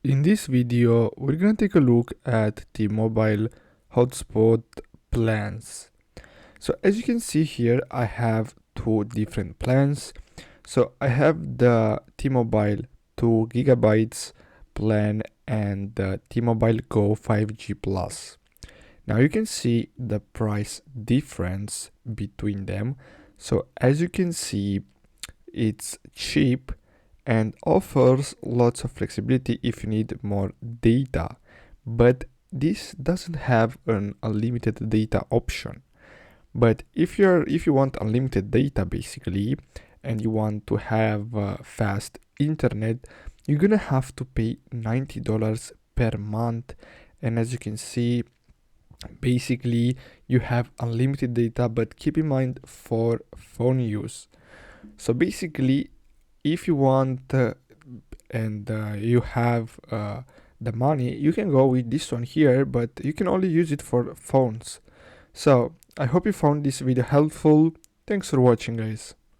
In this video, we're gonna take a look at T-Mobile hotspot plans. So as you can see here, I have two different plans. So I have the T-Mobile 2 gigabytes plan and the T-Mobile Go 5G Plus. Now you can see the price difference between them. So as you can see, it's cheap and offers lots of flexibility if you need more data, but this doesn't have an unlimited data option. But if you want unlimited data basically, and you want to have fast internet, you're gonna have to pay $90 per month. And as you can see, basically you have unlimited data, but keep in mind for phone use. So basically, if you want and you have the money, you can go with this one here, but you can only use it for phones. So I hope you found this video helpful. Thanks for watching, guys.